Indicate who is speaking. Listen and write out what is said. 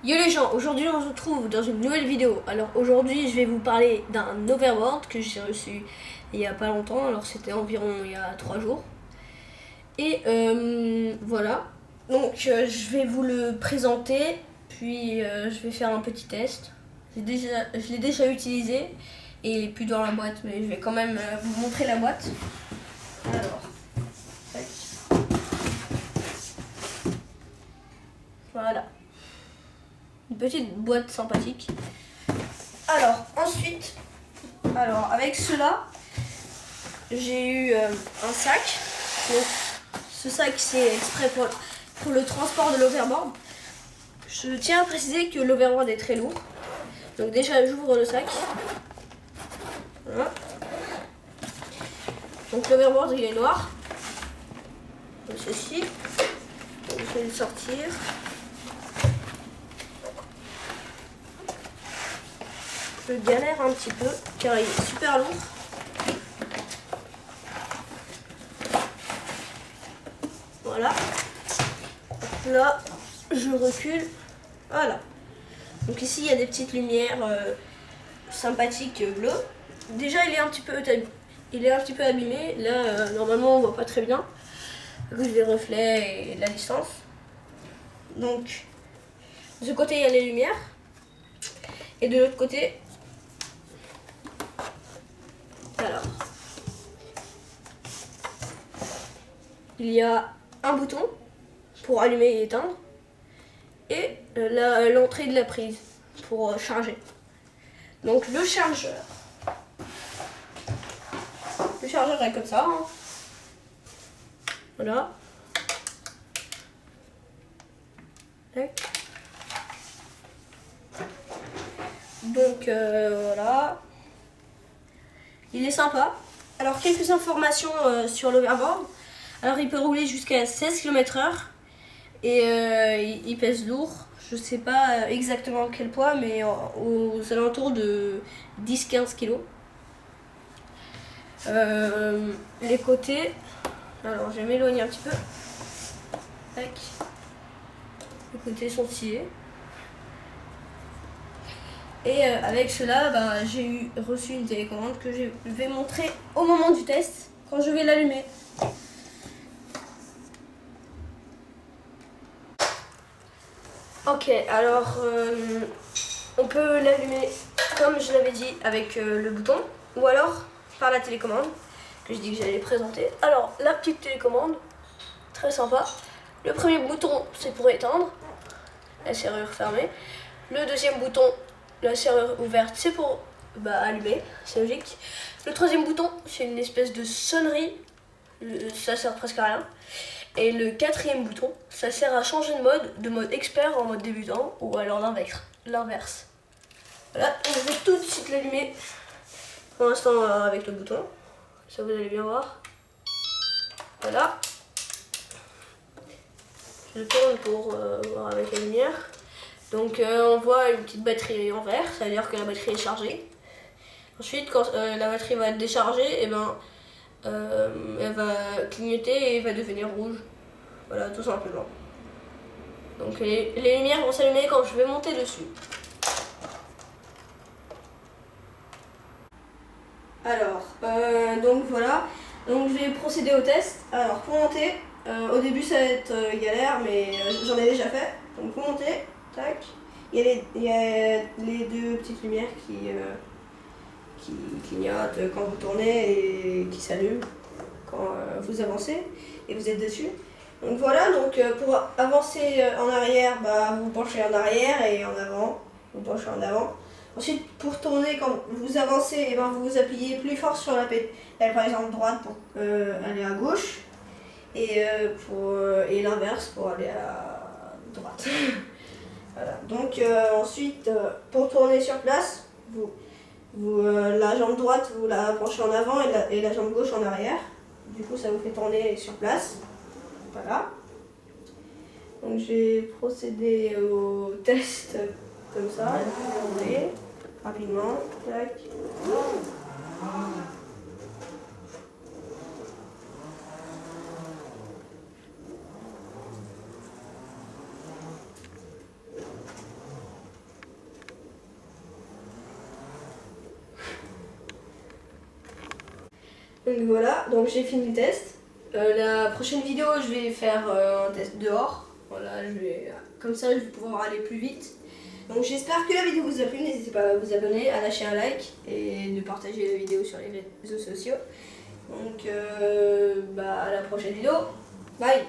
Speaker 1: Yo les gens, aujourd'hui on se retrouve dans une nouvelle vidéo. Alors aujourd'hui je vais vous parler d'un overboard que j'ai reçu il y a pas longtemps. Alors c'était environ il y a 3 jours. Et voilà. Donc je vais vous le présenter, puis je vais faire un petit test. Je l'ai déjà utilisé et il est plus dans la boîte, mais je vais quand même vous montrer la boîte. Alors, tac. Voilà. Une petite boîte sympathique. Alors ensuite, avec cela, j'ai eu un sac. Donc, ce sac c'est exprès pour le transport de l'overboard. Je tiens à préciser que l'overboard est très lourd. Donc déjà j'ouvre le sac. Voilà. Donc l'overboard il est noir. Comme ceci. Je vais le sortir. Je galère un petit peu car il est super lourd. Voilà. Là, je recule. Voilà. Donc ici, il y a des petites lumières sympathiques bleues. Déjà, il est un petit peu abîmé. Là, normalement, on voit pas très bien à cause des reflets et de la distance. Donc, de ce côté, il y a les lumières. Et de l'autre côté, alors, il y a un bouton pour allumer et éteindre et l'entrée de la prise pour charger. Donc le chargeur est comme ça, hein. Voilà. Tac. Donc voilà, il est sympa. Alors quelques informations sur l'overboard. Alors il peut rouler jusqu'à 16 km/h et il pèse lourd. Je sais pas exactement quel poids, mais aux alentours de 10-15 kg. Les côtés, alors je vais m'éloigner un petit peu. Tac. Les côtés sont sciés. Et avec cela, j'ai reçu une télécommande que je vais montrer au moment du test, quand je vais l'allumer. Ok, alors on peut l'allumer comme je l'avais dit avec le bouton, ou alors par la télécommande que je dis que j'allais présenter. Alors la petite télécommande, très sympa. Le premier bouton c'est pour éteindre, la serrure fermée. Le deuxième bouton, la serrure ouverte, c'est pour allumer, c'est logique. Le troisième bouton, c'est une espèce de sonnerie, ça sert presque à rien. Et le quatrième bouton, ça sert à changer de mode expert en mode débutant, ou alors l'inverse. Voilà, je vais tout de suite l'allumer, pour l'instant avec le bouton, ça vous allez bien voir. Voilà. Je tourne pour voir avec la lumière. Donc on voit une petite batterie en vert, ça veut dire que la batterie est chargée. Ensuite, quand la batterie va être déchargée, elle va clignoter et va devenir rouge. Voilà, tout simplement. Donc les lumières vont s'allumer quand je vais monter dessus. Alors, donc voilà. Donc je vais procéder au test. Alors pour monter, au début ça va être galère, mais j'en ai déjà fait. Donc pour monter, tac. Il y a les deux petites lumières qui clignotent quand vous tournez et qui s'allument quand vous avancez et vous êtes dessus. Donc voilà, donc pour avancer en arrière, vous penchez en arrière et en avant, vous penchez en avant. Ensuite, pour tourner, quand vous avancez, vous appuyez plus fort sur la pédale, par exemple droite pour aller à gauche et l'inverse pour aller à droite. Voilà. Donc ensuite, pour tourner sur place, la jambe droite, vous la penchez en avant et la jambe gauche en arrière. Du coup, ça vous fait tourner sur place. Voilà. Donc, j'ai procédé au test comme ça. Tourner rapidement. Tac. Donc voilà, donc j'ai fini le test. La prochaine vidéo, je vais faire un test dehors. Voilà, comme ça, je vais pouvoir aller plus vite. Donc j'espère que la vidéo vous a plu. N'hésitez pas à vous abonner, à lâcher un like et de partager la vidéo sur les réseaux sociaux. Donc à la prochaine vidéo. Bye.